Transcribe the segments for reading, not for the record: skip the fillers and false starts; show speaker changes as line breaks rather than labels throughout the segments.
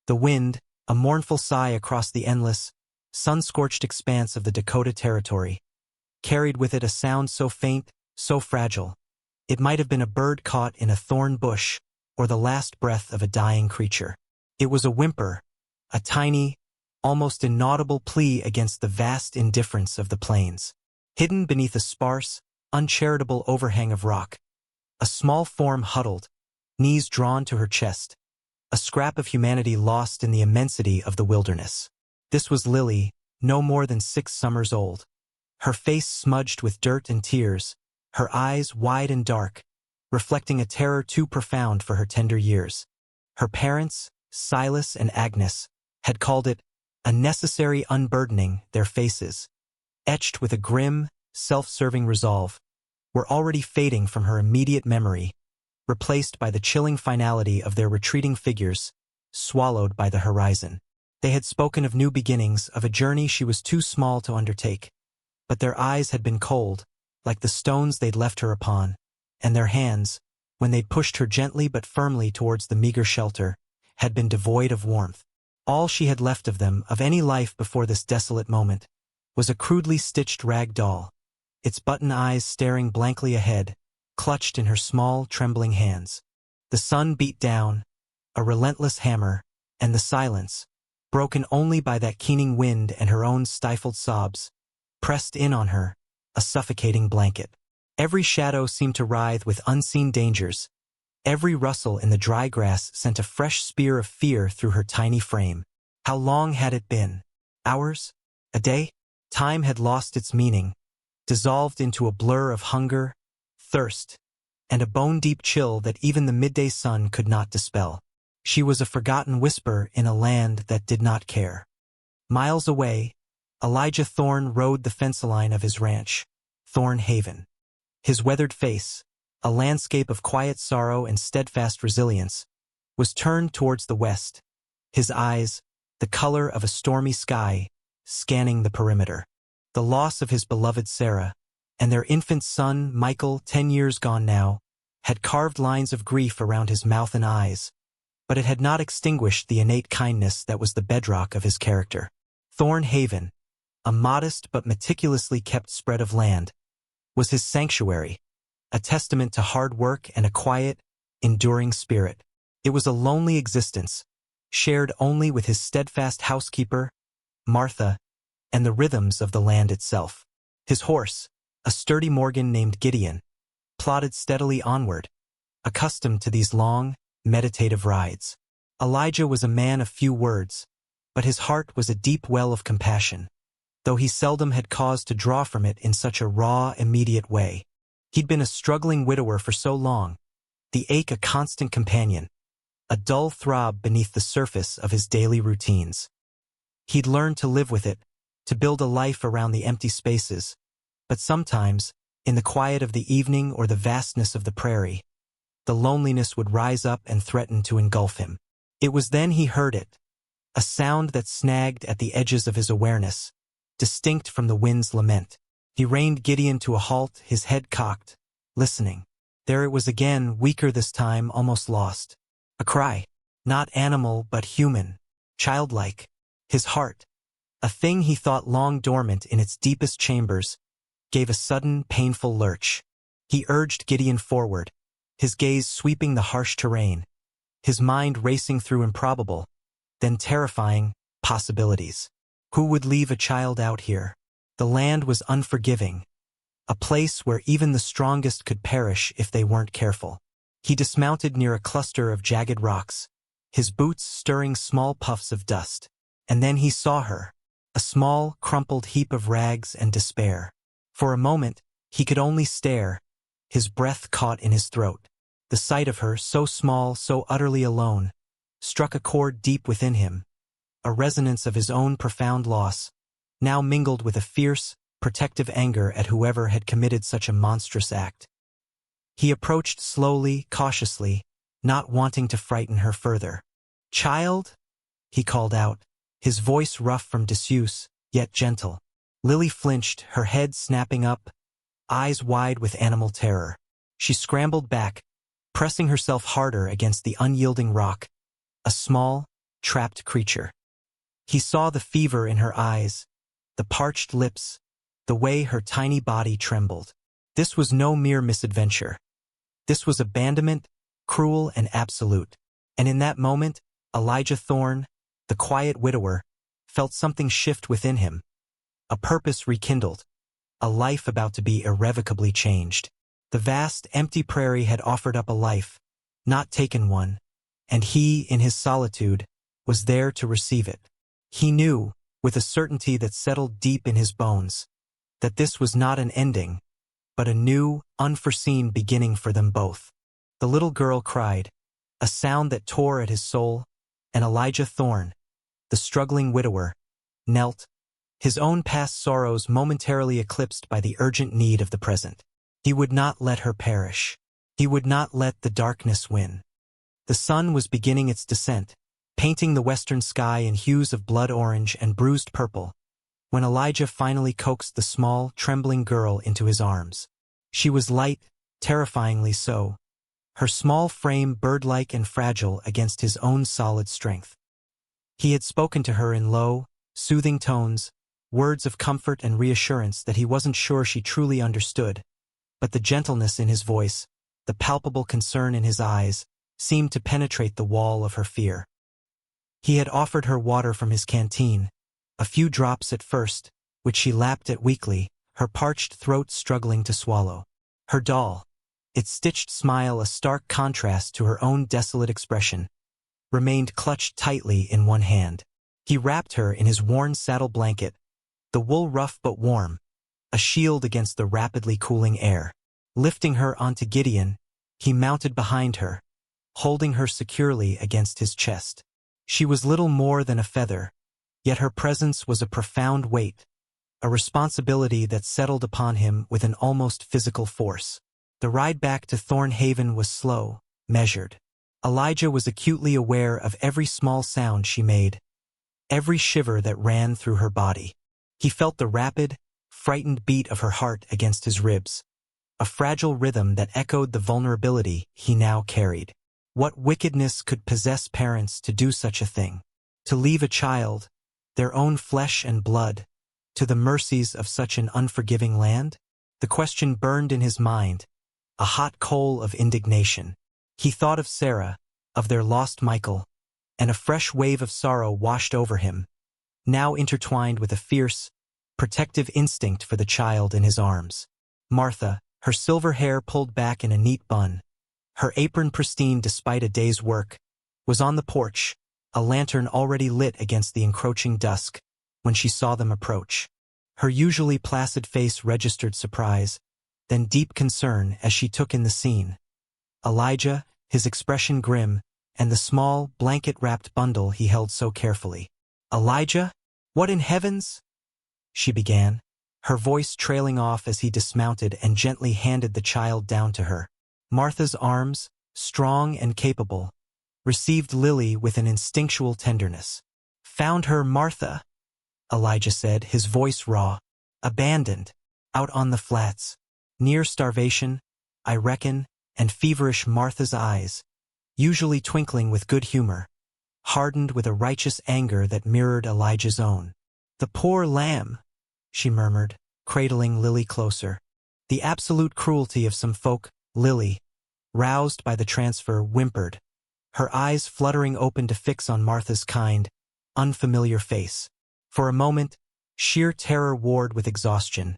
The wind, a mournful sigh across the endless, sun-scorched expanse of the Dakota Territory, carried with it a sound so faint, so fragile. It might have been a bird caught in a thorn bush, or the last breath of a dying creature. It was a whimper, a tiny, almost inaudible plea against the vast indifference of the plains. Hidden beneath a sparse, uncharitable overhang of rock, a small form huddled, knees drawn to her chest, a scrap of humanity lost in the immensity of the wilderness. This was Lily, no more than 6 summers old. Her face smudged with dirt and tears, her eyes wide and dark, reflecting a terror too profound for her tender years. Her parents, Silas and Agnes, had called it a necessary unburdening. Their faces, etched with a grim, self-serving resolve, were already fading from her immediate memory, replaced by the chilling finality of their retreating figures, swallowed by the horizon. They had spoken of new beginnings, of a journey she was too small to undertake, but their eyes had been cold, like the stones they'd left her upon, and their hands, when they'd pushed her gently but firmly towards the meager shelter, had been devoid of warmth. All she had left of them, of any life before this desolate moment, was a crudely stitched rag doll, its button eyes staring blankly ahead, clutched in her small, trembling hands. The sun beat down, a relentless hammer, and the silence, broken only by that keening wind and her own stifled sobs, pressed in on her, a suffocating blanket. Every shadow seemed to writhe with unseen dangers. Every rustle in the dry grass sent a fresh spear of fear through her tiny frame. How long had it been? Hours? A day? Time had lost its meaning, dissolved into a blur of hunger, thirst, and a bone-deep chill that even the midday sun could not dispel. She was a forgotten whisper in a land that did not care. Miles away, Elijah Thorne rode the fence line of his ranch, Thorne Haven. His weathered face, a landscape of quiet sorrow and steadfast resilience, was turned towards the west, his eyes, the color of a stormy sky, scanning the perimeter. The loss of his beloved Sarah, and their infant son, Michael, 10 years gone now, had carved lines of grief around his mouth and eyes, but it had not extinguished the innate kindness that was the bedrock of his character. Thorne Haven, a modest but meticulously kept spread of land, was his sanctuary, a testament to hard work and a quiet, enduring spirit. It was a lonely existence, shared only with his steadfast housekeeper, Martha, and the rhythms of the land itself. His horse, a sturdy Morgan named Gideon, plodded steadily onward, accustomed to these long, meditative rides. Elijah was a man of few words, but his heart was a deep well of compassion, though he seldom had cause to draw from it in such a raw, immediate way. He'd been a struggling widower for so long, the ache a constant companion, a dull throb beneath the surface of his daily routines. He'd learned to live with it, to build a life around the empty spaces, but sometimes, in the quiet of the evening or the vastness of the prairie, the loneliness would rise up and threaten to engulf him. It was then he heard it, a sound that snagged at the edges of his awareness, distinct from the wind's lament. He reined Gideon to a halt, his head cocked, listening. There it was again, weaker this time, almost lost. A cry, not animal but human, childlike. His heart, a thing he thought long dormant in its deepest chambers, gave a sudden, painful lurch. He urged Gideon forward, his gaze sweeping the harsh terrain, his mind racing through improbable, then terrifying, possibilities. Who would leave a child out here? The land was unforgiving, a place where even the strongest could perish if they weren't careful. He dismounted near a cluster of jagged rocks, his boots stirring small puffs of dust. And then he saw her, a small, crumpled heap of rags and despair. For a moment, he could only stare, his breath caught in his throat. The sight of her, so small, so utterly alone, struck a chord deep within him, a resonance of his own profound loss, now mingled with a fierce, protective anger at whoever had committed such a monstrous act. He approached slowly, cautiously, not wanting to frighten her further. "Child?" he called out, his voice rough from disuse, yet gentle. Lily flinched, her head snapping up, eyes wide with animal terror. She scrambled back, pressing herself harder against the unyielding rock, a small, trapped creature. He saw the fever in her eyes, the parched lips, the way her tiny body trembled. This was no mere misadventure. This was abandonment, cruel and absolute. And in that moment, Elijah Thorne, the quiet widower, felt something shift within him. A purpose rekindled, a life about to be irrevocably changed. The vast, empty prairie had offered up a life, not taken one, and he, in his solitude, was there to receive it. He knew, with a certainty that settled deep in his bones, that this was not an ending, but a new, unforeseen beginning for them both. The little girl cried, a sound that tore at his soul, and Elijah Thorne, the struggling widower, knelt, his own past sorrows momentarily eclipsed by the urgent need of the present. He would not let her perish. He would not let the darkness win. The sun was beginning its descent, painting the western sky in hues of blood orange and bruised purple, when Elijah finally coaxed the small, trembling girl into his arms. She was light, terrifyingly so, her small frame bird-like and fragile against his own solid strength. He had spoken to her in low, soothing tones, words of comfort and reassurance that he wasn't sure she truly understood, but the gentleness in his voice, the palpable concern in his eyes, seemed to penetrate the wall of her fear. He had offered her water from his canteen, a few drops at first, which she lapped at weakly, her parched throat struggling to swallow. Her doll, its stitched smile a stark contrast to her own desolate expression, remained clutched tightly in one hand. He wrapped her in his worn saddle blanket, the wool rough but warm, a shield against the rapidly cooling air. Lifting her onto Gideon, he mounted behind her, holding her securely against his chest. She was little more than a feather, yet her presence was a profound weight, a responsibility that settled upon him with an almost physical force. The ride back to Thornhaven was slow, measured. Elijah was acutely aware of every small sound she made, every shiver that ran through her body. He felt the rapid, frightened beat of her heart against his ribs, a fragile rhythm that echoed the vulnerability he now carried. What wickedness could possess parents to do such a thing? To leave a child, their own flesh and blood, to the mercies of such an unforgiving land? The question burned in his mind, a hot coal of indignation. He thought of Sarah, of their lost Michael, and a fresh wave of sorrow washed over him, now intertwined with a fierce, protective instinct for the child in his arms. Martha, her silver hair pulled back in a neat bun, her apron pristine despite a day's work, was on the porch, a lantern already lit against the encroaching dusk, when she saw them approach. Her usually placid face registered surprise, then deep concern as she took in the scene. Elijah, his expression grim, and the small, blanket-wrapped bundle he held so carefully. "Elijah? What in heavens?" she began, her voice trailing off as he dismounted and gently handed the child down to her. Martha's arms, strong and capable, received Lily with an instinctual tenderness. "Found her, Martha," Elijah said, his voice raw. "Abandoned, out on the flats. Near starvation, I reckon," and feverish Martha's eyes, usually twinkling with good humor, hardened with a righteous anger that mirrored Elijah's own. "The poor lamb," she murmured, cradling Lily closer. The absolute cruelty of some folk, Lily, roused by the transfer, whimpered, her eyes fluttering open to fix on Martha's kind, unfamiliar face. For a moment, sheer terror warred with exhaustion,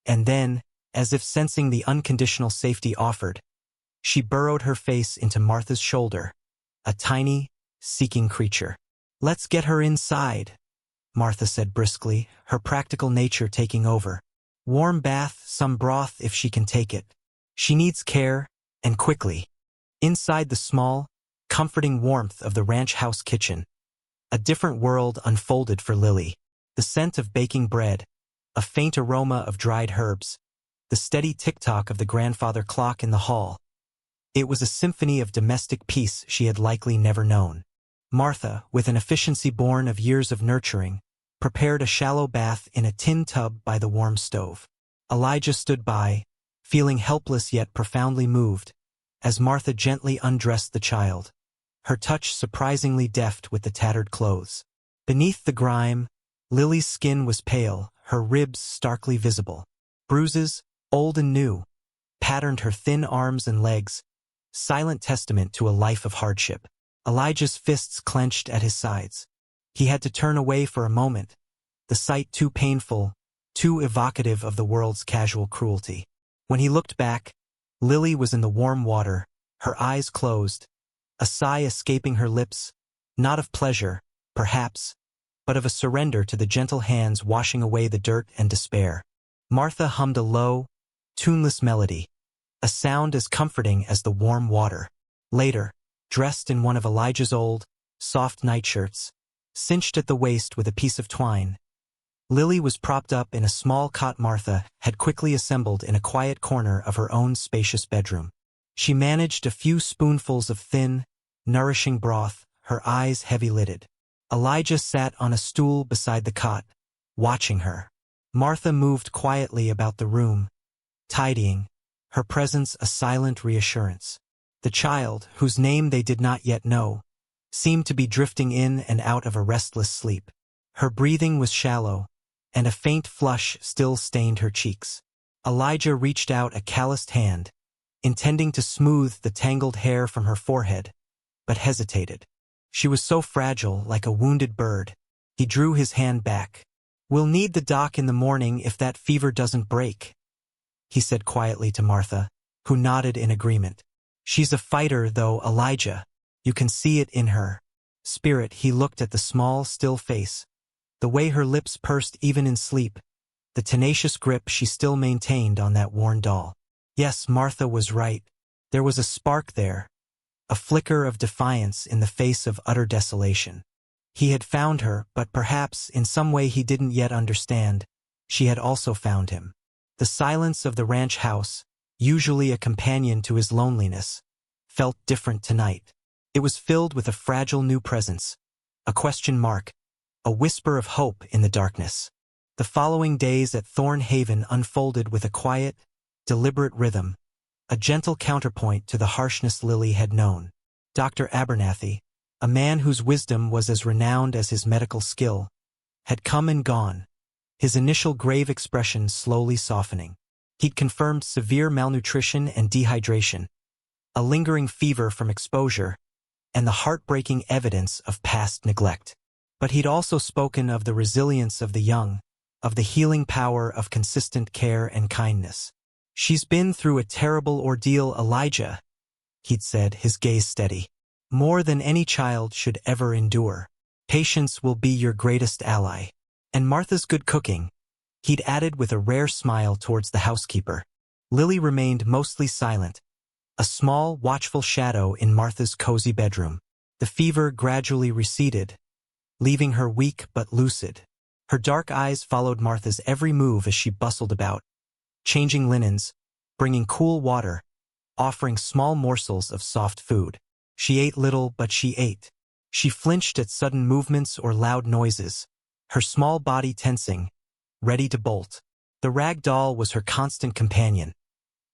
and then, as if sensing the unconditional safety offered, she burrowed her face into Martha's shoulder, a tiny, seeking creature. "Let's get her inside," Martha said briskly, her practical nature taking over. "Warm bath, some broth if she can take it. She needs care, and quickly." Inside the small, comforting warmth of the ranch house kitchen, a different world unfolded for Lily. The scent of baking bread, a faint aroma of dried herbs, the steady tick-tock of the grandfather clock in the hall. It was a symphony of domestic peace she had likely never known. Martha, with an efficiency born of years of nurturing, prepared a shallow bath in a tin tub by the warm stove. Elijah stood by, feeling helpless yet profoundly moved, as Martha gently undressed the child, her touch surprisingly deft with the tattered clothes. Beneath the grime, Lily's skin was pale, her ribs starkly visible. Bruises, old and new, patterned her thin arms and legs, silent testament to a life of hardship. Elijah's fists clenched at his sides. He had to turn away for a moment, the sight too painful, too evocative of the world's casual cruelty. When he looked back, Lily was in the warm water, her eyes closed, a sigh escaping her lips, not of pleasure, perhaps, but of a surrender to the gentle hands washing away the dirt and despair. Martha hummed a low, tuneless melody, a sound as comforting as the warm water. Later, dressed in one of Elijah's old, soft nightshirts, cinched at the waist with a piece of twine, Lily was propped up in a small cot Martha had quickly assembled in a quiet corner of her own spacious bedroom. She managed a few spoonfuls of thin, nourishing broth, her eyes heavy-lidded. Elijah sat on a stool beside the cot, watching her. Martha moved quietly about the room, tidying, her presence a silent reassurance. The child, whose name they did not yet know, seemed to be drifting in and out of a restless sleep. Her breathing was shallow, and a faint flush still stained her cheeks. Elijah reached out a calloused hand, intending to smooth the tangled hair from her forehead, but hesitated. She was so fragile, like a wounded bird. He drew his hand back. "We'll need the doc in the morning if that fever doesn't break," he said quietly to Martha, who nodded in agreement. "She's a fighter, though, Elijah. You can see it in her spirit." He looked at the small, still face, the way her lips pursed even in sleep, the tenacious grip she still maintained on that worn doll. Yes, Martha was right. There was a spark there, a flicker of defiance in the face of utter desolation. He had found her, but perhaps, in some way he didn't yet understand, she had also found him. The silence of the ranch house, usually a companion to his loneliness, felt different tonight. It was filled with a fragile new presence, a question mark, a whisper of hope in the darkness. The following days at Thorn Haven unfolded with a quiet, deliberate rhythm, a gentle counterpoint to the harshness Lily had known. Dr. Abernathy, a man whose wisdom was as renowned as his medical skill, had come and gone, his initial grave expression slowly softening. He'd confirmed severe malnutrition and dehydration, a lingering fever from exposure, and the heartbreaking evidence of past neglect. But he'd also spoken of the resilience of the young, of the healing power of consistent care and kindness. "She's been through a terrible ordeal, Elijah," he'd said, his gaze steady. "More than any child should ever endure. Patience will be your greatest ally. And Martha's good cooking," he'd added with a rare smile towards the housekeeper. Lily remained mostly silent, a small, watchful shadow in Martha's cozy bedroom. The fever gradually receded, leaving her weak but lucid. Her dark eyes followed Martha's every move as she bustled about, changing linens, bringing cool water, offering small morsels of soft food. She ate little, but she ate. She flinched at sudden movements or loud noises, her small body tensing, ready to bolt. The rag doll was her constant companion,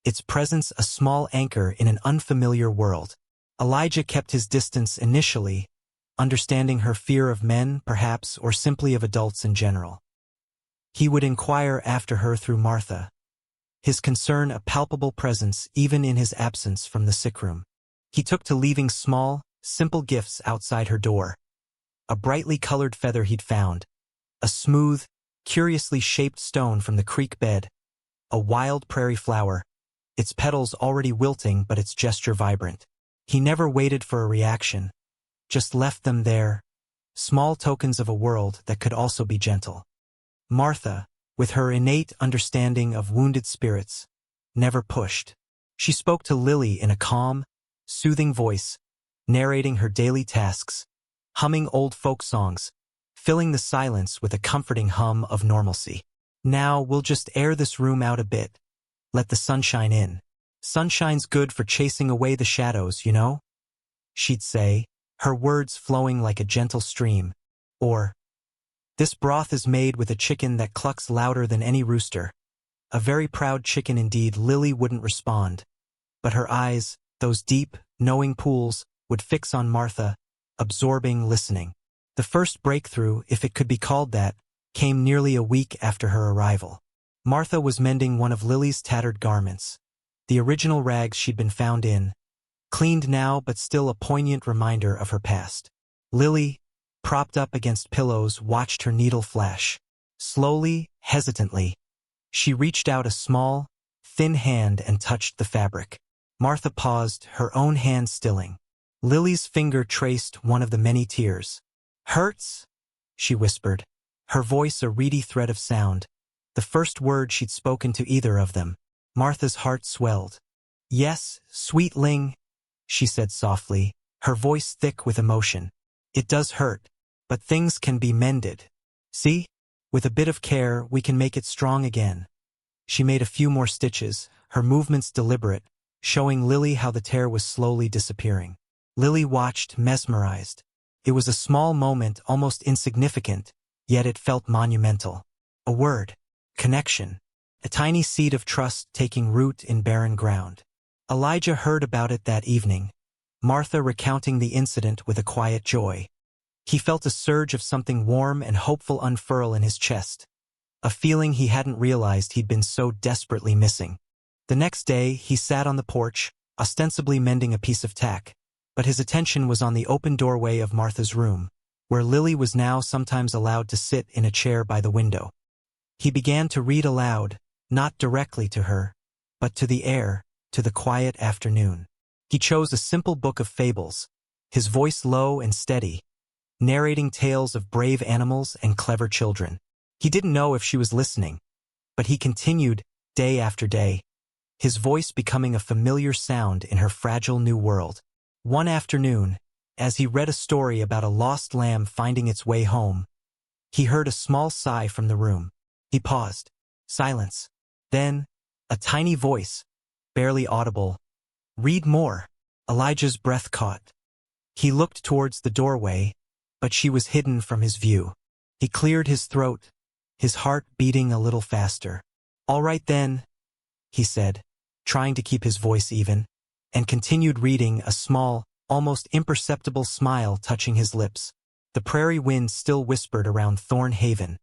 its presence a small anchor in an unfamiliar world. Elijah kept his distance initially, understanding her fear of men, perhaps, or simply of adults in general. He would inquire after her through Martha, his concern a palpable presence even in his absence from the sickroom. He took to leaving small, simple gifts outside her door. A brightly colored feather he'd found, a smooth, curiously shaped stone from the creek bed, a wild prairie flower, its petals already wilting but its gesture vibrant. He never waited for a reaction, just left them there, small tokens of a world that could also be gentle. Martha, with her innate understanding of wounded spirits, never pushed. She spoke to Lily in a calm, soothing voice, narrating her daily tasks, humming old folk songs, filling the silence with a comforting hum of normalcy. "Now we'll just air this room out a bit. Let the sunshine in. Sunshine's good for chasing away the shadows, you know?" she'd say, her words flowing like a gentle stream. Or, "This broth is made with a chicken that clucks louder than any rooster." A very proud chicken indeed. Lily wouldn't respond, but her eyes, those deep, knowing pools, would fix on Martha, absorbing, listening. The first breakthrough, if it could be called that, came nearly a week after her arrival. Martha was mending one of Lily's tattered garments, the original rags she'd been found in, cleaned now but still a poignant reminder of her past. Lily, propped up against pillows, watched her needle flash. Slowly, hesitantly, she reached out a small, thin hand and touched the fabric. Martha paused, her own hand stilling. Lily's finger traced one of the many tears. "Hurts?" she whispered, her voice a reedy thread of sound, the first word she'd spoken to either of them. Martha's heart swelled. "Yes, sweet Ling," she said softly, her voice thick with emotion. "It does hurt, but things can be mended. See? With a bit of care, we can make it strong again." She made a few more stitches, her movements deliberate, showing Lily how the tear was slowly disappearing. Lily watched, mesmerized. It was a small moment, almost insignificant, yet it felt monumental. A word. Connection. A tiny seed of trust taking root in barren ground. Elijah heard about it that evening, Martha recounting the incident with a quiet joy. He felt a surge of something warm and hopeful unfurl in his chest, a feeling he hadn't realized he'd been so desperately missing. The next day, he sat on the porch, ostensibly mending a piece of tack, but his attention was on the open doorway of Martha's room, where Lily was now sometimes allowed to sit in a chair by the window. He began to read aloud, not directly to her, but to the air, to the quiet afternoon. He chose a simple book of fables, his voice low and steady, narrating tales of brave animals and clever children. He didn't know if she was listening, but he continued, day after day, his voice becoming a familiar sound in her fragile new world. One afternoon, as he read a story about a lost lamb finding its way home, he heard a small sigh from the room. He paused. Silence. Then, a tiny voice, barely audible. "Read more." Elijah's breath caught. He looked towards the doorway, but she was hidden from his view. He cleared his throat, his heart beating a little faster. "All right then," he said, trying to keep his voice even, and continued reading, a small, almost imperceptible smile touching his lips. The prairie wind still whispered around Thorn Haven,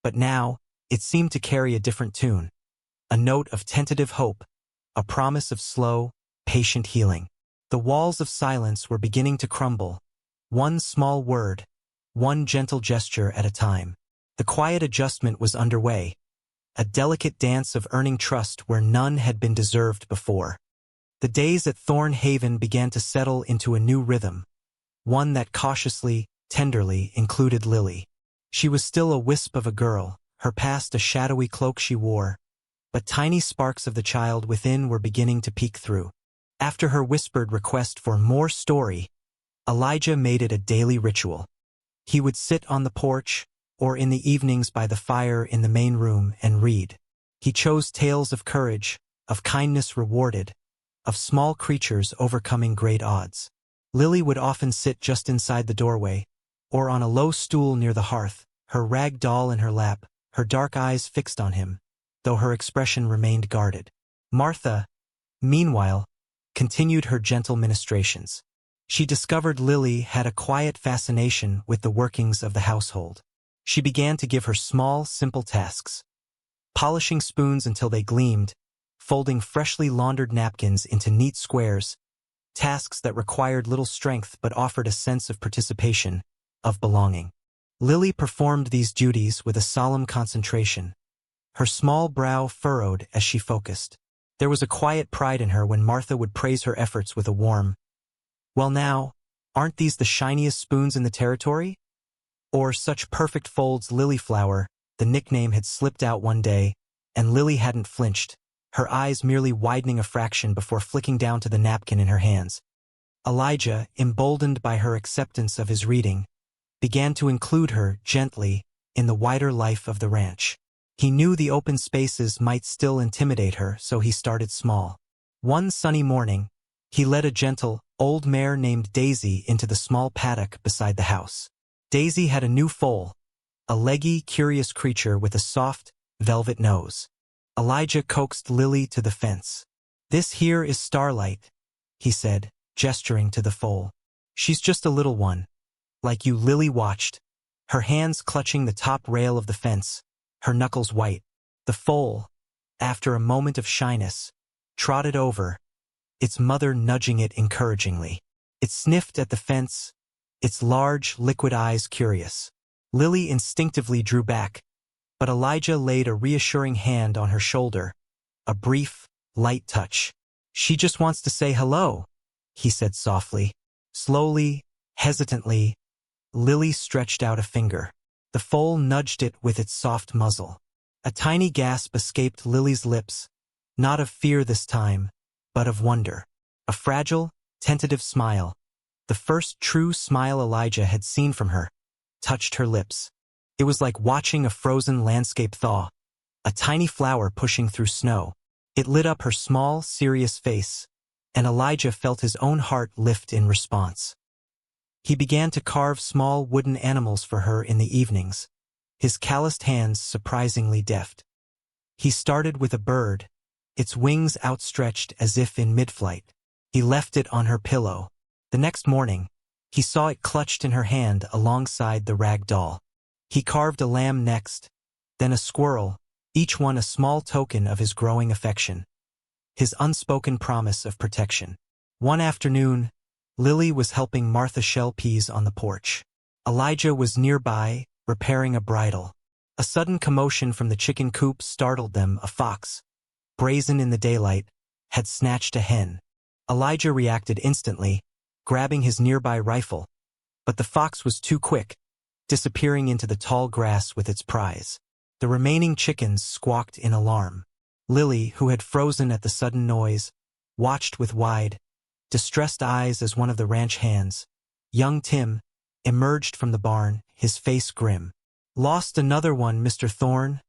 but now, it seemed to carry a different tune, a note of tentative hope, a promise of slow, patient healing. The walls of silence were beginning to crumble, one small word, one gentle gesture at a time. The quiet adjustment was underway, a delicate dance of earning trust where none had been deserved before. The days at Thorn Haven began to settle into a new rhythm, one that cautiously, tenderly included Lily. She was still a wisp of a girl, her past a shadowy cloak she wore, but tiny sparks of the child within were beginning to peek through. After her whispered request for more story, Elijah made it a daily ritual. He would sit on the porch, or in the evenings by the fire in the main room, and read. He chose tales of courage, of kindness rewarded, of small creatures overcoming great odds. Lily would often sit just inside the doorway, or on a low stool near the hearth, her rag doll in her lap, her dark eyes fixed on him, though her expression remained guarded. Martha, meanwhile, continued her gentle ministrations. She discovered Lily had a quiet fascination with the workings of the household. She began to give her small, simple tasks, polishing spoons until they gleamed, folding freshly laundered napkins into neat squares, tasks that required little strength but offered a sense of participation, of belonging. Lily performed these duties with a solemn concentration, her small brow furrowed as she focused. There was a quiet pride in her when Martha would praise her efforts with a warm, "Well now, aren't these the shiniest spoons in the territory?" Or "Such perfect folds, Lilyflower." The nickname had slipped out one day, and Lily hadn't flinched, her eyes merely widening a fraction before flicking down to the napkin in her hands. Elijah, emboldened by her acceptance of his reading, began to include her, gently, in the wider life of the ranch. He knew the open spaces might still intimidate her, so he started small. One sunny morning, he led a gentle, old mare named Daisy into the small paddock beside the house. Daisy had a new foal, a leggy, curious creature with a soft, velvet nose. Elijah coaxed Lily to the fence. "This here is Starlight," he said, gesturing to the foal. She's just a little one. Like you." Lily watched, her hands clutching the top rail of the fence, her knuckles white. The foal, after a moment of shyness, trotted over, its mother nudging it encouragingly. It sniffed at the fence, its large, liquid eyes curious. Lily instinctively drew back, but Elijah laid a reassuring hand on her shoulder, a brief, light touch. "She just wants to say hello," he said softly. Slowly, hesitantly, Lily stretched out a finger. The foal nudged it with its soft muzzle. A tiny gasp escaped Lily's lips, not of fear this time, but of wonder. A fragile, tentative smile, the first true smile Elijah had seen from her, touched her lips. It was like watching a frozen landscape thaw, a tiny flower pushing through snow. It lit up her small, serious face, and Elijah felt his own heart lift in response. He began to carve small wooden animals for her in the evenings, his calloused hands surprisingly deft. He started with a bird, its wings outstretched as if in mid-flight. He left it on her pillow. The next morning, he saw it clutched in her hand alongside the rag doll. He carved a lamb next, then a squirrel, each one a small token of his growing affection, his unspoken promise of protection. One afternoon, Lily was helping Martha shell peas on the porch. Elijah was nearby, repairing a bridle. A sudden commotion from the chicken coop startled them. A fox, brazen in the daylight, had snatched a hen. Elijah reacted instantly, grabbing his nearby rifle, but the fox was too quick, disappearing into the tall grass with its prize. The remaining chickens squawked in alarm. Lily, who had frozen at the sudden noise, watched with wide, distressed eyes as one of the ranch hands, young Tim, emerged from the barn, his face grim. "Lost another one, Mr. Thorne,"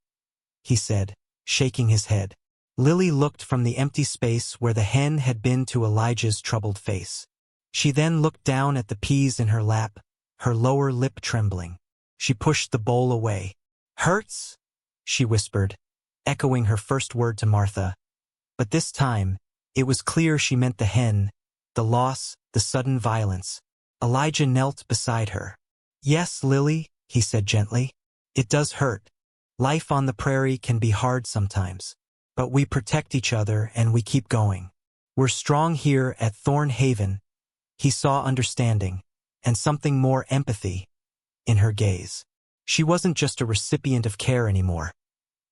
he said, shaking his head. Lily looked from the empty space where the hen had been to Elijah's troubled face. She then looked down at the peas in her lap, her lower lip trembling. She pushed the bowl away. "Hurts?" she whispered, echoing her first word to Martha. But this time, it was clear she meant the hen, the loss, the sudden violence. Elijah knelt beside her. "Yes, Lily," he said gently. "It does hurt. Life on the prairie can be hard sometimes. But we protect each other and we keep going. We're strong here at Thorn Haven." He saw understanding, and something more, empathy, in her gaze. She wasn't just a recipient of care anymore.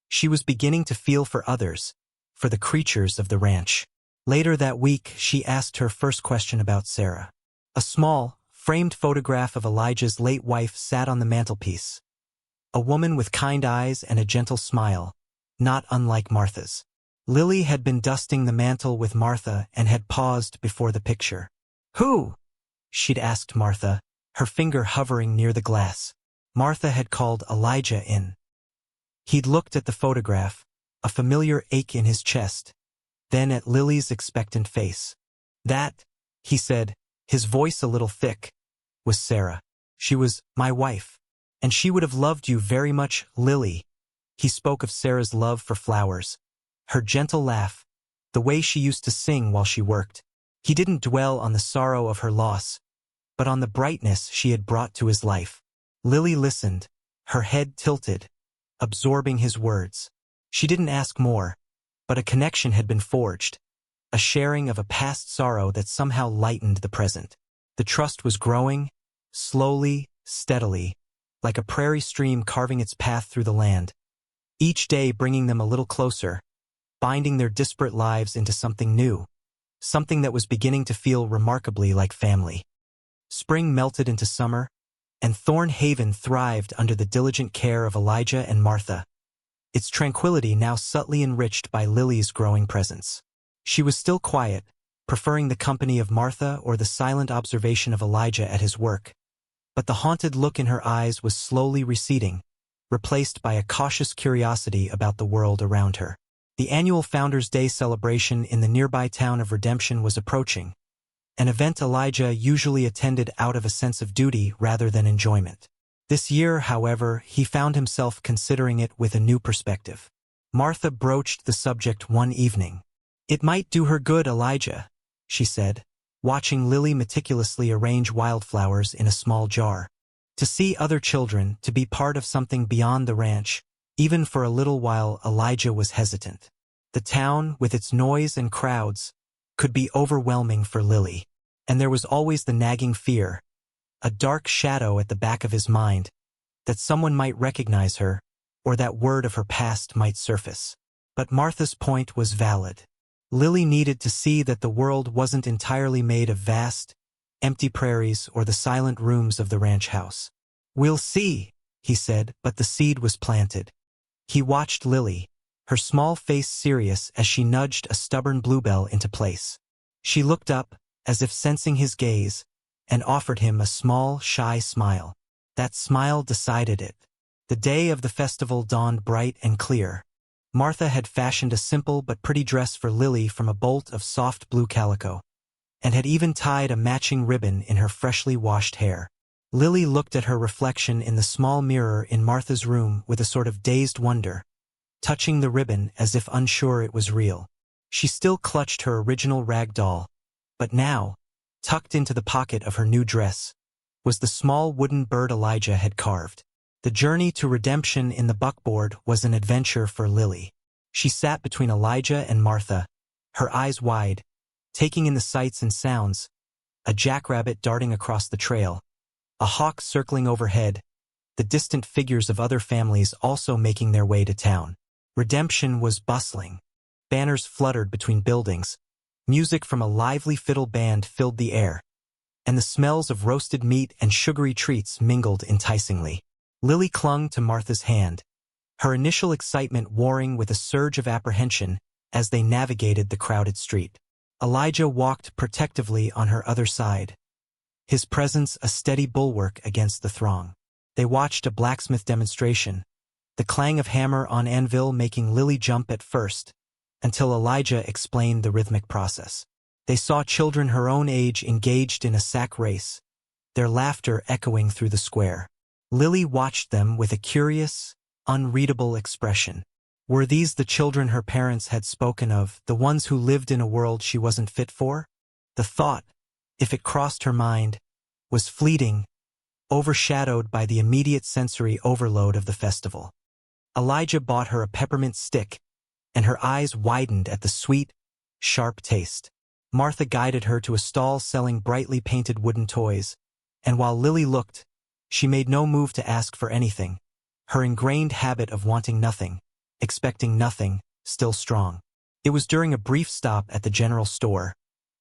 She was beginning to feel for others, for the creatures of the ranch. Later that week, she asked her first question about Sarah. A small, framed photograph of Elijah's late wife sat on the mantelpiece. A woman with kind eyes and a gentle smile, not unlike Martha's. Lily had been dusting the mantel with Martha and had paused before the picture. "Who?" she'd asked Martha, her finger hovering near the glass. Martha had called Elijah in. He'd looked at the photograph, a familiar ache in his chest, then at Lily's expectant face. "That," he said, his voice a little thick, "was Sarah. She was my wife. And she would have loved you very much, Lily." He spoke of Sarah's love for flowers, her gentle laugh, the way she used to sing while she worked. He didn't dwell on the sorrow of her loss, but on the brightness she had brought to his life. Lily listened, her head tilted, absorbing his words. She didn't ask more, but a connection had been forged, a sharing of a past sorrow that somehow lightened the present. The trust was growing, slowly, steadily, like a prairie stream carving its path through the land, each day bringing them a little closer, binding their disparate lives into something new, something that was beginning to feel remarkably like family. Spring melted into summer, and Thorn Haven thrived under the diligent care of Elijah and Martha, its tranquility now subtly enriched by Lily's growing presence. She was still quiet, preferring the company of Martha or the silent observation of Elijah at his work, but the haunted look in her eyes was slowly receding, replaced by a cautious curiosity about the world around her. The annual Founders' Day celebration in the nearby town of Redemption was approaching, an event Elijah usually attended out of a sense of duty rather than enjoyment. This year, however, he found himself considering it with a new perspective. Martha broached the subject one evening. "It might do her good, Elijah," she said. watching Lily meticulously arrange wildflowers in a small jar. To see other children, to be part of something beyond the ranch, even for a little while Elijah was hesitant. The town, with its noise and crowds, could be overwhelming for Lily. And there was always the nagging fear, a dark shadow at the back of his mind, that someone might recognize her, or that word of her past might surface. But Martha's point was valid. Lily needed to see that the world wasn't entirely made of vast, empty prairies or the silent rooms of the ranch house. "We'll see," he said, but the seed was planted. He watched Lily, her small face serious as she nudged a stubborn bluebell into place. She looked up, as if sensing his gaze, and offered him a small, shy smile. That smile decided it. The day of the festival dawned bright and clear. Martha had fashioned a simple but pretty dress for Lily from a bolt of soft blue calico, and had even tied a matching ribbon in her freshly washed hair. Lily looked at her reflection in the small mirror in Martha's room with a sort of dazed wonder, touching the ribbon as if unsure it was real. She still clutched her original rag doll, but now, tucked into the pocket of her new dress, was the small wooden bird Elijah had carved. The journey to redemption in the buckboard was an adventure for Lily. She sat between Elijah and Martha, her eyes wide, taking in the sights and sounds, a jackrabbit darting across the trail, a hawk circling overhead, the distant figures of other families also making their way to town. Redemption was bustling. Banners fluttered between buildings, music from a lively fiddle band filled the air, and the smells of roasted meat and sugary treats mingled enticingly. Lily clung to Martha's hand, her initial excitement warring with a surge of apprehension as they navigated the crowded street. Elijah walked protectively on her other side, his presence a steady bulwark against the throng. They watched a blacksmith demonstration, the clang of hammer on anvil making Lily jump at first, until Elijah explained the rhythmic process. They saw children her own age engaged in a sack race, their laughter echoing through the square. Lily watched them with a curious, unreadable expression. Were these the children her parents had spoken of, the ones who lived in a world she wasn't fit for? The thought, if it crossed her mind, was fleeting, overshadowed by the immediate sensory overload of the festival. Elijah bought her a peppermint stick, and her eyes widened at the sweet, sharp taste. Martha guided her to a stall selling brightly painted wooden toys, and while Lily looked, she made no move to ask for anything, her ingrained habit of wanting nothing, expecting nothing, still strong. It was during a brief stop at the general store,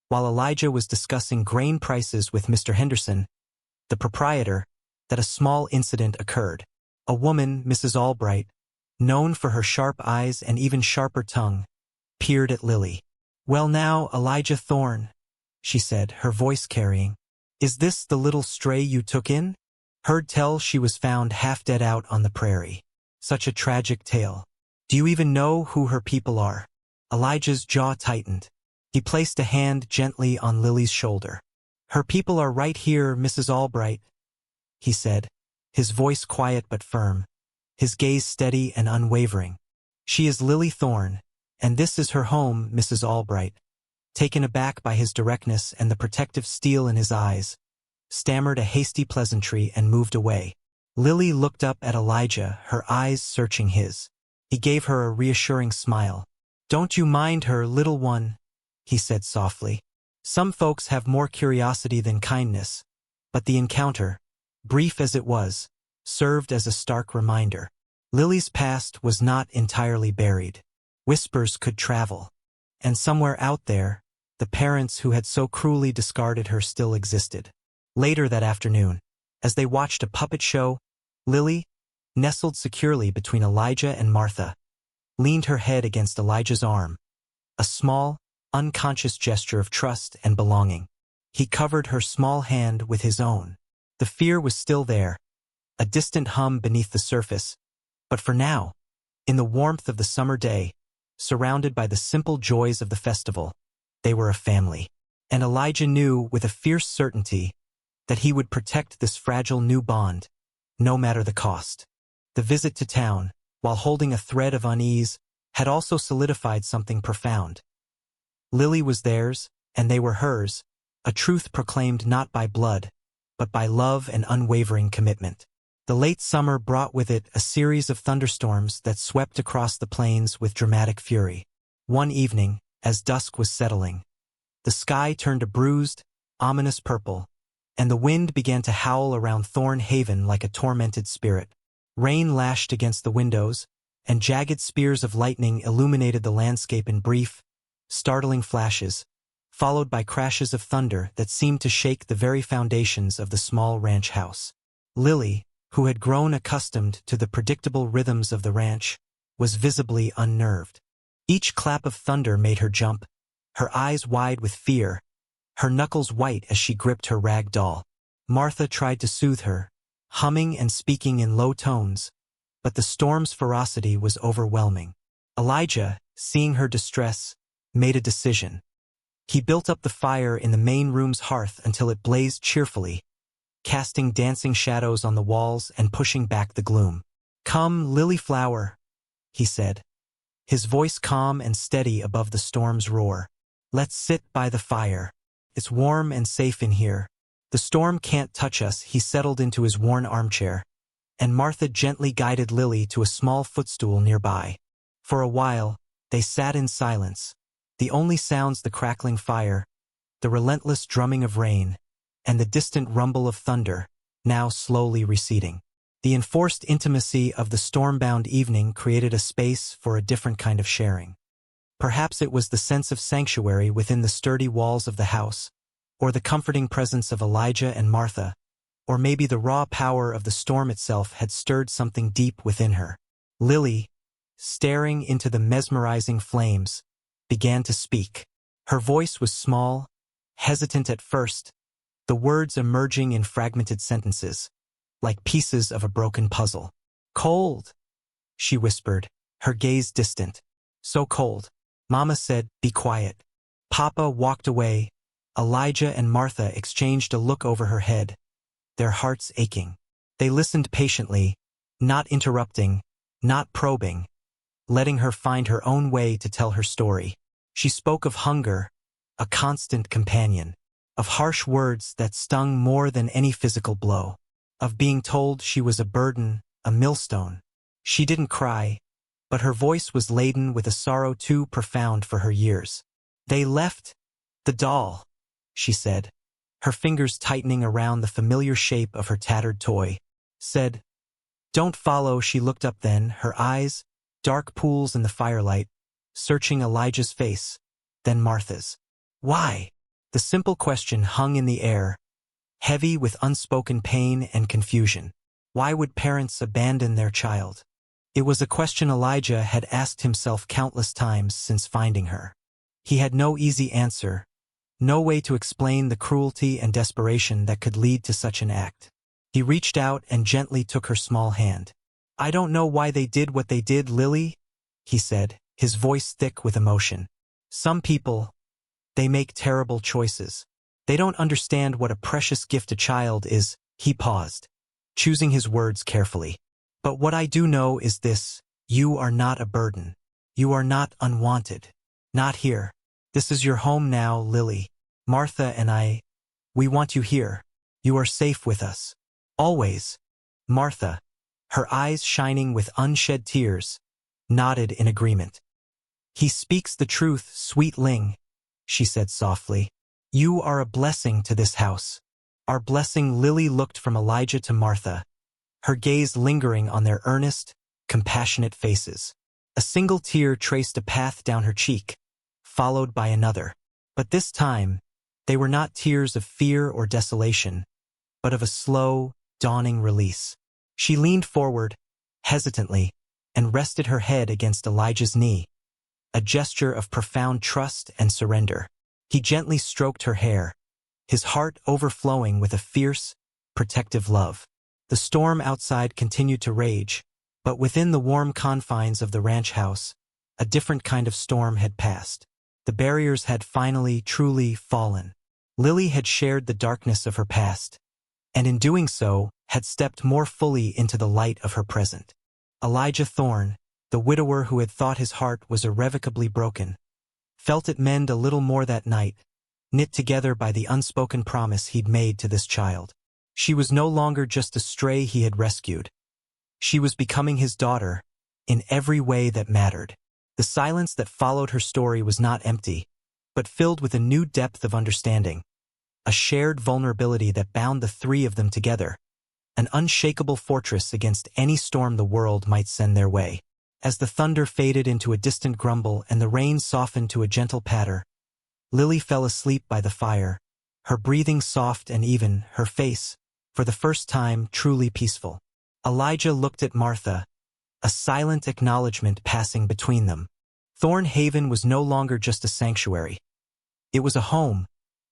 while Elijah was discussing grain prices with Mr. Henderson, the proprietor, that a small incident occurred. A woman, Mrs. Albright, known for her sharp eyes and even sharper tongue, peered at Lily. "Well now, Elijah Thorne," she said, her voice carrying, "is this the little stray you took in? Heard tell she was found half dead out on the prairie. Such a tragic tale. Do you even know who her people are?" Elijah's jaw tightened. He placed a hand gently on Lily's shoulder. "Her people are right here, Mrs. Albright," he said, his voice quiet but firm, his gaze steady and unwavering. "She is Lily Thorne, and this is her home, Mrs. Albright." Taken aback by his directness and the protective steel in his eyes, stammered a hasty pleasantry and moved away. Lily looked up at Elijah, her eyes searching his. He gave her a reassuring smile. "Don't you mind her, little one," he said softly. "Some folks have more curiosity than kindness," but the encounter, brief as it was, served as a stark reminder. Lily's past was not entirely buried. Whispers could travel, and somewhere out there, the parents who had so cruelly discarded her still existed. Later that afternoon, as they watched a puppet show, Lily, nestled securely between Elijah and Martha, leaned her head against Elijah's arm, a small, unconscious gesture of trust and belonging. He covered her small hand with his own. The fear was still there, a distant hum beneath the surface, but for now, in the warmth of the summer day, surrounded by the simple joys of the festival, they were a family. And Elijah knew with a fierce certainty that he would protect this fragile new bond, no matter the cost. The visit to town, while holding a thread of unease, had also solidified something profound. Lily was theirs, and they were hers, a truth proclaimed not by blood, but by love and unwavering commitment. The late summer brought with it a series of thunderstorms that swept across the plains with dramatic fury. One evening, as dusk was settling, the sky turned a bruised, ominous purple, and the wind began to howl around Thorn Haven like a tormented spirit. Rain lashed against the windows, and jagged spears of lightning illuminated the landscape in brief, startling flashes, followed by crashes of thunder that seemed to shake the very foundations of the small ranch house. Lily, who had grown accustomed to the predictable rhythms of the ranch, was visibly unnerved. Each clap of thunder made her jump, her eyes wide with fear, her knuckles white as she gripped her rag doll. Martha tried to soothe her, humming and speaking in low tones, but the storm's ferocity was overwhelming. Elijah, seeing her distress, made a decision. He built up the fire in the main room's hearth until it blazed cheerfully, casting dancing shadows on the walls and pushing back the gloom. "Come, Lily Flower," he said, his voice calm and steady above the storm's roar. "Let's sit by the fire. It's warm and safe in here. The storm can't touch us." He settled into his worn armchair, and Martha gently guided Lily to a small footstool nearby. For a while, they sat in silence, the only sounds the crackling fire, the relentless drumming of rain, and the distant rumble of thunder, now slowly receding. The enforced intimacy of the storm-bound evening created a space for a different kind of sharing. Perhaps it was the sense of sanctuary within the sturdy walls of the house, or the comforting presence of Elijah and Martha, or maybe the raw power of the storm itself had stirred something deep within her. Lily, staring into the mesmerizing flames, began to speak. Her voice was small, hesitant at first, the words emerging in fragmented sentences, like pieces of a broken puzzle. "Cold," she whispered, her gaze distant. "So cold." Mama said, "Be quiet." Papa walked away. Elijah and Martha exchanged a look over her head, their hearts aching. They listened patiently, not interrupting, not probing, letting her find her own way to tell her story. She spoke of hunger, a constant companion, of harsh words that stung more than any physical blow, of being told she was a burden, a millstone. She didn't cry, but her voice was laden with a sorrow too profound for her years. "They left the doll," she said, her fingers tightening around the familiar shape of her tattered toy. "Said, don't follow." She looked up then, her eyes, dark pools in the firelight, searching Elijah's face, then Martha's. "Why?" The simple question hung in the air, heavy with unspoken pain and confusion. Why would parents abandon their child? It was a question Elijah had asked himself countless times since finding her. He had no easy answer, no way to explain the cruelty and desperation that could lead to such an act. He reached out and gently took her small hand. "I don't know why they did what they did, Lily," he said, his voice thick with emotion. "Some people, they make terrible choices. They don't understand what a precious gift a child is." He paused, choosing his words carefully. "But what I do know is this: you are not a burden. You are not unwanted. Not here. This is your home now, Lily. Martha and I, we want you here. You are safe with us. Always." Martha, her eyes shining with unshed tears, nodded in agreement. "He speaks the truth, sweet Ling," she said softly. "You are a blessing to this house. Our blessing." Lily looked from Elijah to Martha, her gaze lingering on their earnest, compassionate faces. A single tear traced a path down her cheek, followed by another. But this time, they were not tears of fear or desolation, but of a slow, dawning release. She leaned forward, hesitantly, and rested her head against Elijah's knee, a gesture of profound trust and surrender. He gently stroked her hair, his heart overflowing with a fierce, protective love. The storm outside continued to rage, but within the warm confines of the ranch house, a different kind of storm had passed. The barriers had finally, truly fallen. Lily had shared the darkness of her past, and in doing so, had stepped more fully into the light of her present. Elijah Thorn, the widower who had thought his heart was irrevocably broken, felt it mend a little more that night, knit together by the unspoken promise he'd made to this child. She was no longer just a stray he had rescued. She was becoming his daughter, in every way that mattered. The silence that followed her story was not empty, but filled with a new depth of understanding, a shared vulnerability that bound the three of them together, an unshakable fortress against any storm the world might send their way. As the thunder faded into a distant grumble and the rain softened to a gentle patter, Lily fell asleep by the fire, her breathing soft and even, her face, for the first time, truly peaceful. Elijah looked at Martha, a silent acknowledgement passing between them. Thorn Haven was no longer just a sanctuary. It was a home,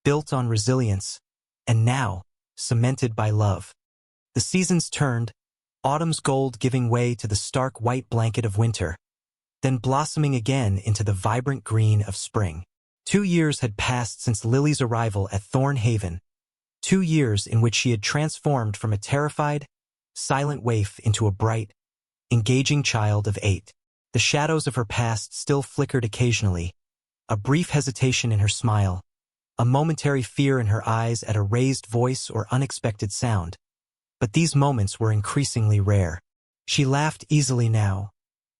built on resilience, and now, cemented by love. The seasons turned, autumn's gold giving way to the stark white blanket of winter, then blossoming again into the vibrant green of spring. 2 years had passed since Lily's arrival at Thorn Haven, 2 years in which she had transformed from a terrified, silent waif into a bright, engaging child of 8. The shadows of her past still flickered occasionally, a brief hesitation in her smile, a momentary fear in her eyes at a raised voice or unexpected sound. But these moments were increasingly rare. She laughed easily now,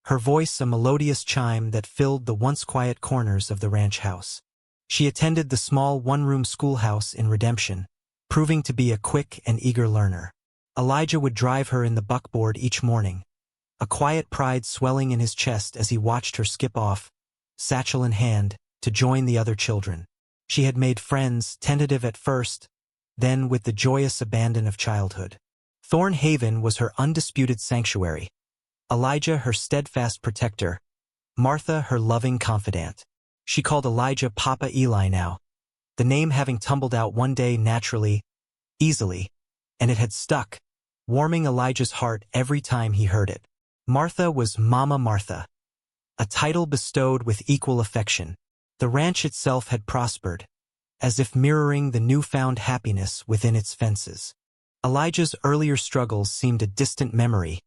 her voice a melodious chime that filled the once quiet corners of the ranch house. She attended the small one-room schoolhouse in Redemption, proving to be a quick and eager learner. Elijah would drive her in the buckboard each morning, a quiet pride swelling in his chest as he watched her skip off, satchel in hand, to join the other children. She had made friends, tentative at first, then with the joyous abandon of childhood. Thorn Haven was her undisputed sanctuary, Elijah her steadfast protector, Martha her loving confidant. She called Elijah Papa Eli now, the name having tumbled out one day naturally, easily, and it had stuck, warming Elijah's heart every time he heard it. Martha was Mama Martha, a title bestowed with equal affection. The ranch itself had prospered, as if mirroring the newfound happiness within its fences. Elijah's earlier struggles seemed a distant memory,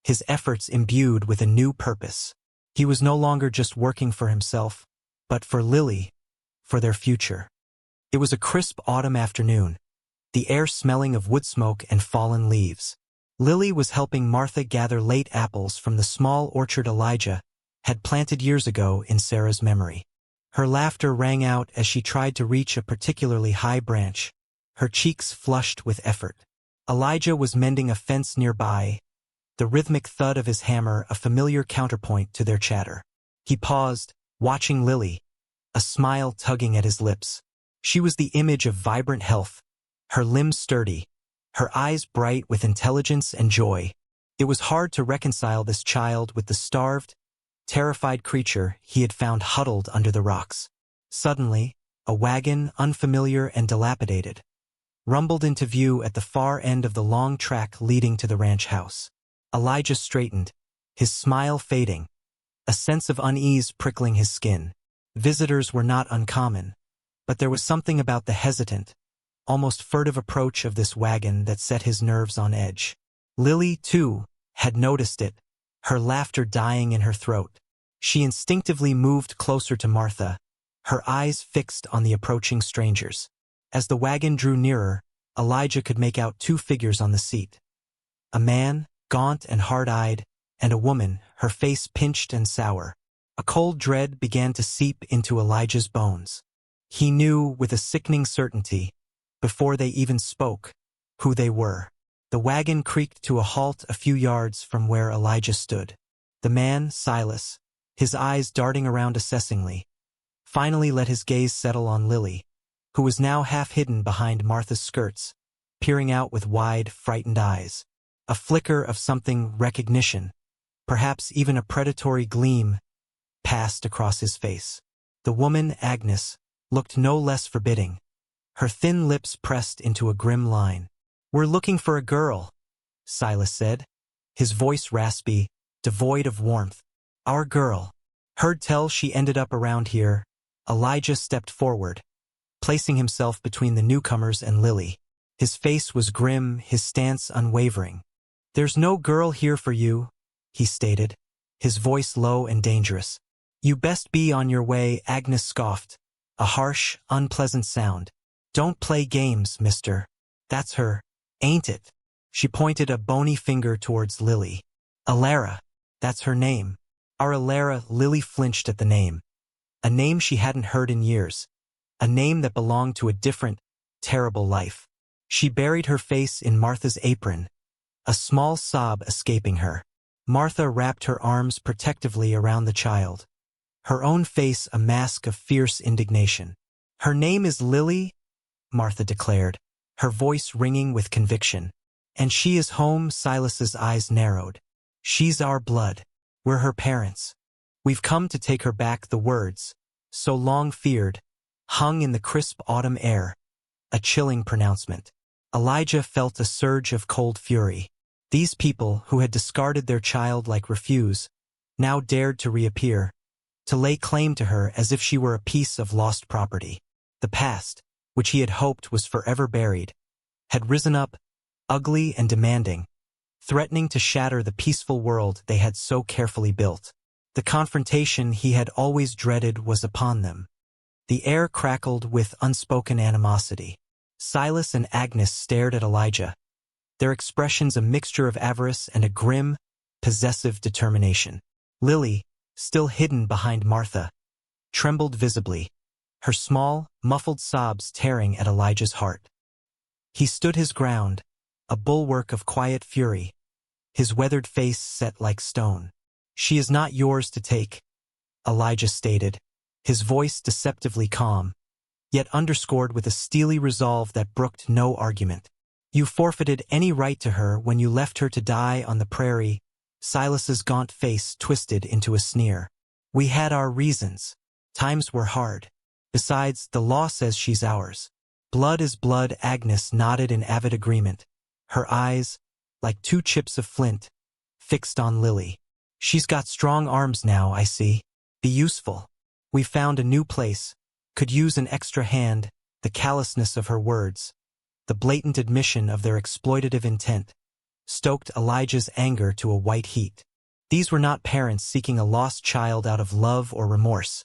his efforts imbued with a new purpose. He was no longer just working for himself, but for Lily, for their future. It was a crisp autumn afternoon, the air smelling of wood smoke and fallen leaves. Lily was helping Martha gather late apples from the small orchard Elijah had planted years ago in Sarah's memory. Her laughter rang out as she tried to reach a particularly high branch, her cheeks flushed with effort. Elijah was mending a fence nearby, the rhythmic thud of his hammer a familiar counterpoint to their chatter. He paused, watching Lily, a smile tugging at his lips. She was the image of vibrant health, her limbs sturdy, her eyes bright with intelligence and joy. It was hard to reconcile this child with the starved, terrified creature he had found huddled under the rocks. Suddenly, a wagon, unfamiliar and dilapidated, rumbled into view at the far end of the long track leading to the ranch house. Elijah straightened, his smile fading, a sense of unease prickling his skin. Visitors were not uncommon, but there was something about the hesitant, almost furtive approach of this wagon that set his nerves on edge. Lily, too, had noticed it, her laughter dying in her throat. She instinctively moved closer to Martha, her eyes fixed on the approaching strangers. As the wagon drew nearer, Elijah could make out 2 figures on the seat. A man, gaunt and hard-eyed, and a woman, her face pinched and sour. A cold dread began to seep into Elijah's bones. He knew with a sickening certainty, before they even spoke, who they were. The wagon creaked to a halt a few yards from where Elijah stood. The man, Silas, his eyes darting around assessingly, finally let his gaze settle on Lily, who was now half hidden behind Martha's skirts, peering out with wide, frightened eyes. A flicker of something recognition, perhaps even a predatory gleam, passed across his face. The woman, Agnes, looked no less forbidding, her thin lips pressed into a grim line. "We're looking for a girl," Silas said, his voice raspy, devoid of warmth. "Our girl. Heard tell she ended up around here." Elijah stepped forward, placing himself between the newcomers and Lily. His face was grim, his stance unwavering. "There's no girl here for you," he stated, his voice low and dangerous. "You best be on your way," Agnes scoffed, a harsh, unpleasant sound. "Don't play games, mister. That's her, ain't it?" She pointed a bony finger towards Lily. "Alara. That's her name." Our Alara. Lily flinched at the name. A name she hadn't heard in years. A name that belonged to a different, terrible life. She buried her face in Martha's apron, a small sob escaping her. Martha wrapped her arms protectively around the child, her own face a mask of fierce indignation. "Her name is Lily," Martha declared, her voice ringing with conviction. "And she is home." Silas's eyes narrowed. "She's our blood. We're her parents. We've come to take her back." The words, so long feared, hung in the crisp autumn air, a chilling pronouncement. Elijah felt a surge of cold fury. These people, who had discarded their child like refuse, now dared to reappear, to lay claim to her as if she were a piece of lost property. The past, which he had hoped was forever buried, had risen up, ugly and demanding, threatening to shatter the peaceful world they had so carefully built. The confrontation he had always dreaded was upon them. The air crackled with unspoken animosity. Silas and Agnes stared at Elijah, their expressions a mixture of avarice and a grim, possessive determination. Lily, still hidden behind Martha, trembled visibly, her small, muffled sobs tearing at Elijah's heart. He stood his ground, a bulwark of quiet fury, his weathered face set like stone. "She is not yours to take," Elijah stated, his voice deceptively calm, yet underscored with a steely resolve that brooked no argument. "You forfeited any right to her when you left her to die on the prairie." Silas's gaunt face twisted into a sneer. "We had our reasons. Times were hard. Besides, the law says she's ours. Blood is blood." Agnes nodded in avid agreement, her eyes, like two chips of flint, fixed on Lily. "She's got strong arms now, I see. Be useful. We found a new place. Could use an extra hand." The callousness of her words, the blatant admission of their exploitative intent, stoked Elijah's anger to a white heat. These were not parents seeking a lost child out of love or remorse.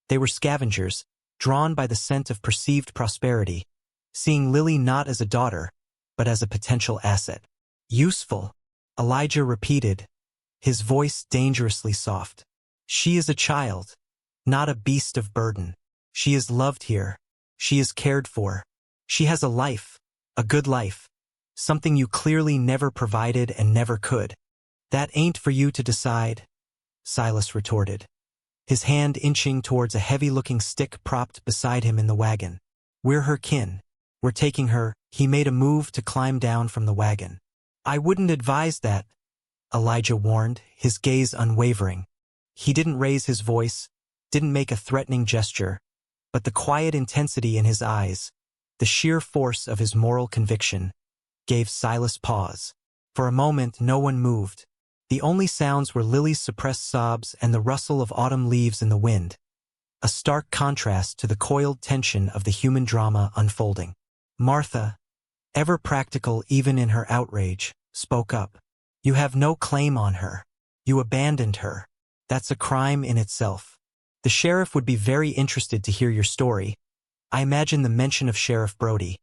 They were scavengers, drawn by the scent of perceived prosperity, seeing Lily not as a daughter, but as a potential asset. "Useful," Elijah repeated, his voice dangerously soft. "She is a child, not a beast of burden. She is loved here. She is cared for. She has a life, a good life, something you clearly never provided and never could." "That ain't for you to decide," Silas retorted, his hand inching towards a heavy-looking stick propped beside him in the wagon. "We're her kin. We're taking her." He made a move to climb down from the wagon. "I wouldn't advise that," Elijah warned, his gaze unwavering. He didn't raise his voice, didn't make a threatening gesture, but the quiet intensity in his eyes, the sheer force of his moral conviction, gave Silas pause. For a moment no one moved. The only sounds were Lily's suppressed sobs and the rustle of autumn leaves in the wind, a stark contrast to the coiled tension of the human drama unfolding. Martha, ever practical even in her outrage, spoke up. "You have no claim on her. You abandoned her. That's a crime in itself. The sheriff would be very interested to hear your story." I imagine the mention of Sheriff Brody,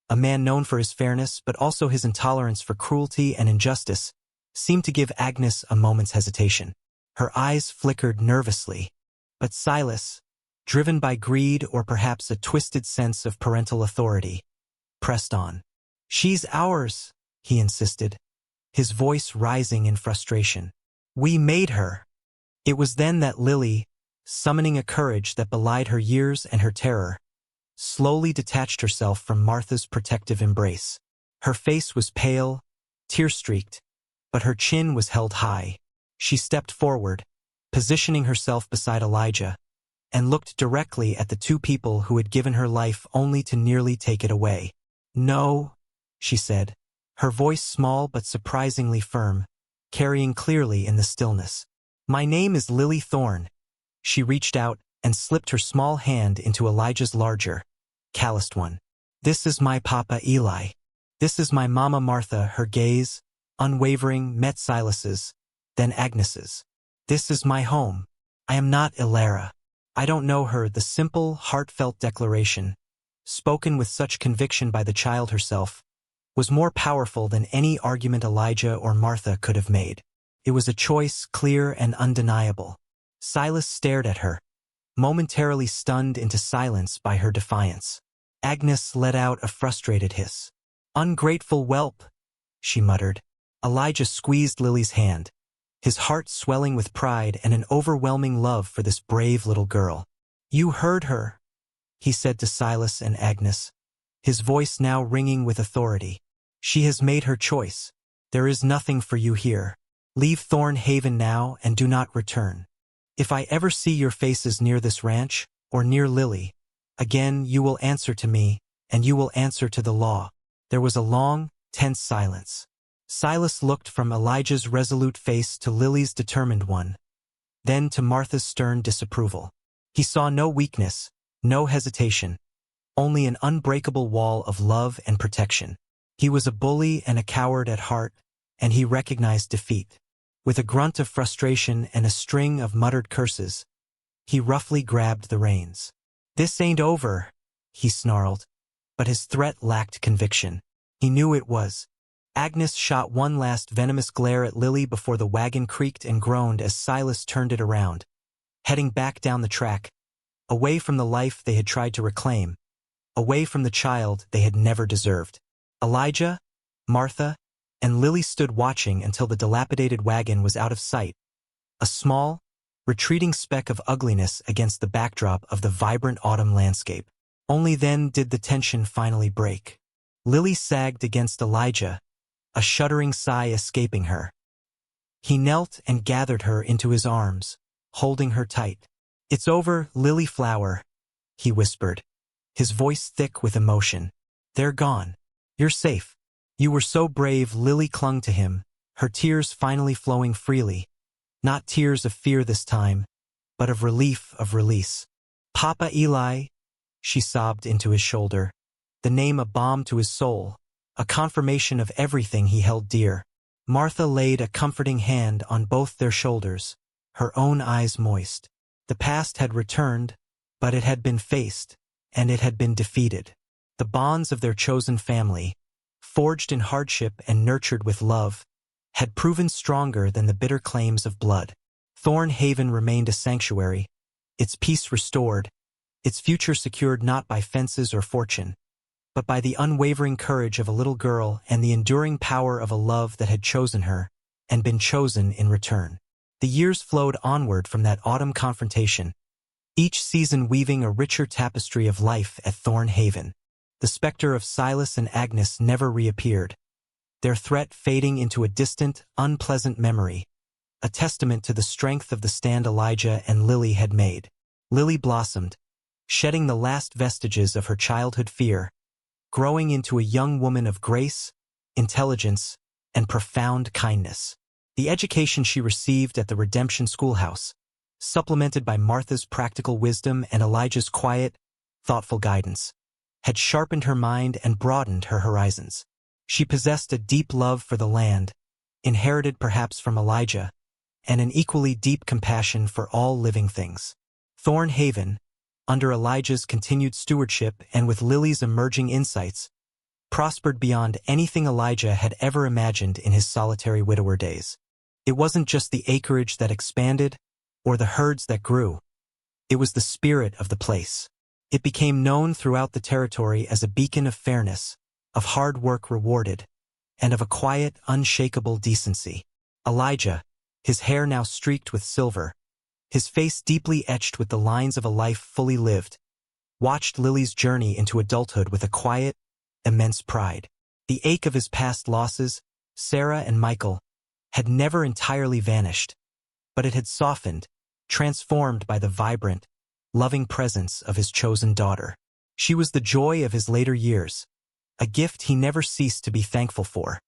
a man known for his fairness but also his intolerance for cruelty and injustice, seemed to give Agnes a moment's hesitation. Her eyes flickered nervously, but Silas, driven by greed or perhaps a twisted sense of parental authority, pressed on. "She's ours," he insisted, his voice rising in frustration. "We made her." It was then that Lily, summoning a courage that belied her years and her terror, slowly detached herself from Martha's protective embrace. Her face was pale, tear-streaked, but her chin was held high. She stepped forward, positioning herself beside Elijah, and looked directly at the two people who had given her life only to nearly take it away. "No," she said, her voice small but surprisingly firm, carrying clearly in the stillness. "My name is Lily Thorne." She reached out and slipped her small hand into Elijah's larger, calloused one. "This is my papa Eli. This is my mama Martha." Her gaze, unwavering, met Silas's, then Agnes's. "This is my home. I am not Ilara. "I don't know her." The simple, heartfelt declaration, spoken with such conviction by the child herself, was more powerful than any argument Elijah or Martha could have made. It was a choice clear and undeniable. Silas stared at her, momentarily stunned into silence by her defiance. Agnes let out a frustrated hiss. "Ungrateful whelp," she muttered. Elijah squeezed Lily's hand, his heart swelling with pride and an overwhelming love for this brave little girl. "You heard her," he said to Silas and Agnes, his voice now ringing with authority. "She has made her choice. There is nothing for you here. Leave Thorn Haven now and do not return. If I ever see your faces near this ranch, or near Lily, again you will answer to me, and you will answer to the law." There was a long, tense silence. Silas looked from Elijah's resolute face to Lily's determined one, then to Martha's stern disapproval. He saw no weakness, no hesitation, only an unbreakable wall of love and protection. He was a bully and a coward at heart, and he recognized defeat. With a grunt of frustration and a string of muttered curses, he roughly grabbed the reins. "This ain't over," he snarled, but his threat lacked conviction. He knew it was. Agnes shot one last venomous glare at Lily before the wagon creaked and groaned as Silas turned it around, heading back down the track, away from the life they had tried to reclaim, away from the child they had never deserved. Elijah, Martha, and Lily stood watching until the dilapidated wagon was out of sight, a small, retreating speck of ugliness against the backdrop of the vibrant autumn landscape. Only then did the tension finally break. Lily sagged against Elijah, a shuddering sigh escaping her. He knelt and gathered her into his arms, holding her tight. "It's over, Lily Flower," he whispered, his voice thick with emotion. "They're gone. You're safe. You were so brave." Lily clung to him, her tears finally flowing freely. Not tears of fear this time, but of relief, of release. "Papa Eli," she sobbed into his shoulder, the name a balm to his soul, a confirmation of everything he held dear. Martha laid a comforting hand on both their shoulders, her own eyes moist. The past had returned, but it had been faced, and it had been defeated. The bonds of their chosen family, forged in hardship and nurtured with love, had proven stronger than the bitter claims of blood. Thorn Haven remained a sanctuary, its peace restored, its future secured not by fences or fortune, but by the unwavering courage of a little girl and the enduring power of a love that had chosen her, and been chosen in return. The years flowed onward from that autumn confrontation, each season weaving a richer tapestry of life at Thorn Haven. The specter of Silas and Agnes never reappeared, their threat fading into a distant, unpleasant memory, a testament to the strength of the stand Elijah and Lily had made. Lily blossomed, shedding the last vestiges of her childhood fear, growing into a young woman of grace, intelligence, and profound kindness. The education she received at the Redemption Schoolhouse, supplemented by Martha's practical wisdom and Elijah's quiet, thoughtful guidance, had sharpened her mind and broadened her horizons. She possessed a deep love for the land, inherited perhaps from Elijah, and an equally deep compassion for all living things. Thorn Haven, under Elijah's continued stewardship and with Lily's emerging insights, prospered beyond anything Elijah had ever imagined in his solitary widower days. It wasn't just the acreage that expanded, or the herds that grew. It was the spirit of the place. It became known throughout the territory as a beacon of fairness, of hard work rewarded, and of a quiet, unshakable decency. Elijah, his hair now streaked with silver, his face deeply etched with the lines of a life fully lived, watched Lily's journey into adulthood with a quiet, immense pride. The ache of his past losses, Sarah and Michael, had never entirely vanished, but it had softened, transformed by the vibrant, loving presence of his chosen daughter. She was the joy of his later years, a gift he never ceased to be thankful for.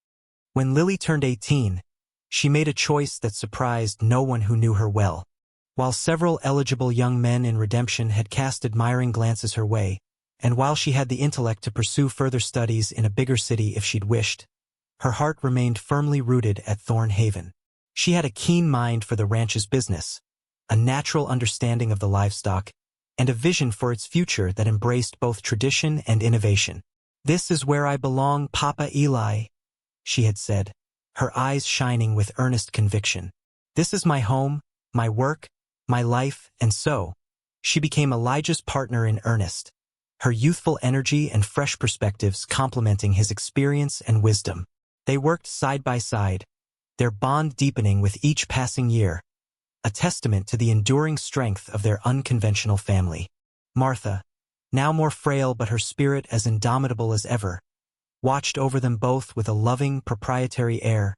When Lily turned 18, she made a choice that surprised no one who knew her well. While several eligible young men in Redemption had cast admiring glances her way, and while she had the intellect to pursue further studies in a bigger city if she'd wished, her heart remained firmly rooted at Thorn Haven. She had a keen mind for the ranch's business, a natural understanding of the livestock, and a vision for its future that embraced both tradition and innovation. "This is where I belong, Papa Eli," she had said, her eyes shining with earnest conviction. "This is my home, my work, my life," and so, she became Elijah's partner in earnest, her youthful energy and fresh perspectives complementing his experience and wisdom. They worked side by side, their bond deepening with each passing year, a testament to the enduring strength of their unconventional family. Martha, now more frail but her spirit as indomitable as ever, watched over them both with a loving, proprietary air,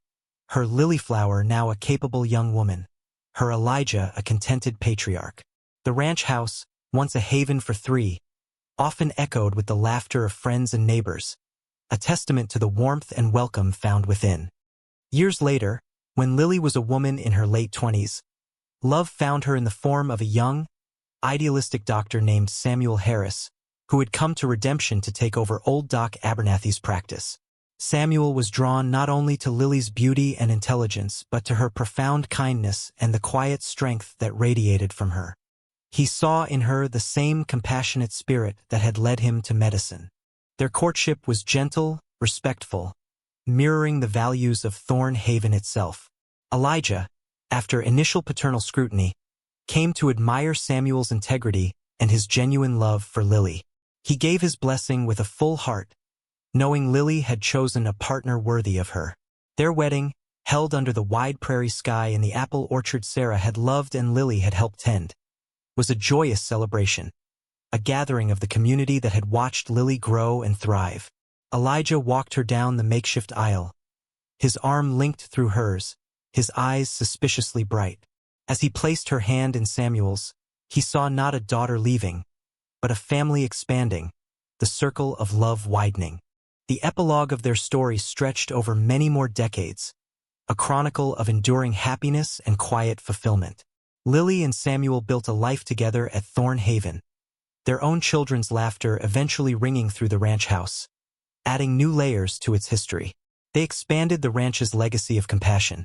her Lilyflower now a capable young woman, her Elijah a contented patriarch. The ranch house, once a haven for three, often echoed with the laughter of friends and neighbors, a testament to the warmth and welcome found within. Years later, when Lily was a woman in her late 20s, love found her in the form of a young, idealistic doctor named Samuel Harris, who had come to Redemption to take over old Doc Abernathy's practice. Samuel was drawn not only to Lily's beauty and intelligence, but to her profound kindness and the quiet strength that radiated from her. He saw in her the same compassionate spirit that had led him to medicine. Their courtship was gentle, respectful, mirroring the values of Thorn Haven itself. Elijah, after initial paternal scrutiny, came to admire Samuel's integrity and his genuine love for Lily. He gave his blessing with a full heart, knowing Lily had chosen a partner worthy of her. Their wedding, held under the wide prairie sky in the apple orchard Sarah had loved and Lily had helped tend, was a joyous celebration, a gathering of the community that had watched Lily grow and thrive. Elijah walked her down the makeshift aisle, his arm linked through hers, his eyes suspiciously bright. As he placed her hand in Samuel's, he saw not a daughter leaving, but a family expanding, the circle of love widening. The epilogue of their story stretched over many more decades, a chronicle of enduring happiness and quiet fulfillment. Lily and Samuel built a life together at Thorn Haven, their own children's laughter eventually ringing through the ranch house, adding new layers to its history. They expanded the ranch's legacy of compassion,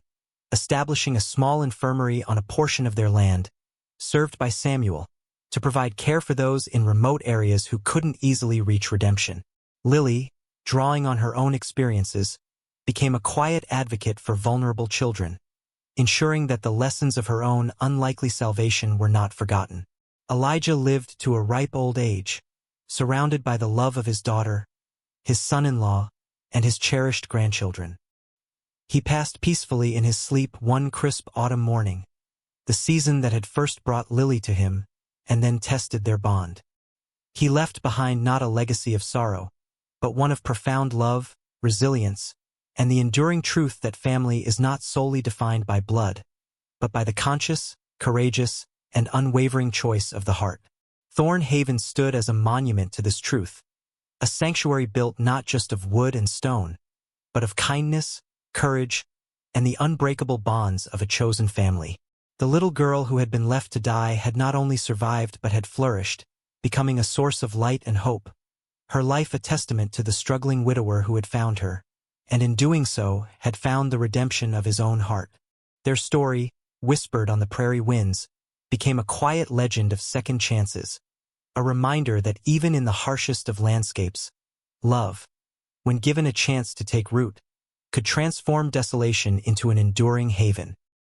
establishing a small infirmary on a portion of their land, served by Samuel, to provide care for those in remote areas who couldn't easily reach Redemption. Lily, drawing on her own experiences, became a quiet advocate for vulnerable children, ensuring that the lessons of her own unlikely salvation were not forgotten. Elijah lived to a ripe old age, surrounded by the love of his daughter, his son-in-law, and his cherished grandchildren. He passed peacefully in his sleep one crisp autumn morning, the season that had first brought Lily to him and then tested their bond. He left behind not a legacy of sorrow, but one of profound love, resilience, and the enduring truth that family is not solely defined by blood, but by the conscious, courageous, and unwavering choice of the heart. Thorn Haven stood as a monument to this truth, a sanctuary built not just of wood and stone, but of kindness, courage, and the unbreakable bonds of a chosen family. The little girl who had been left to die had not only survived but had flourished, becoming a source of light and hope, her life a testament to the struggling widower who had found her, and in doing so had found the redemption of his own heart. Their story, whispered on the prairie winds, became a quiet legend of second chances, a reminder that even in the harshest of landscapes, love, when given a chance to take root, could transform desolation into an enduring haven.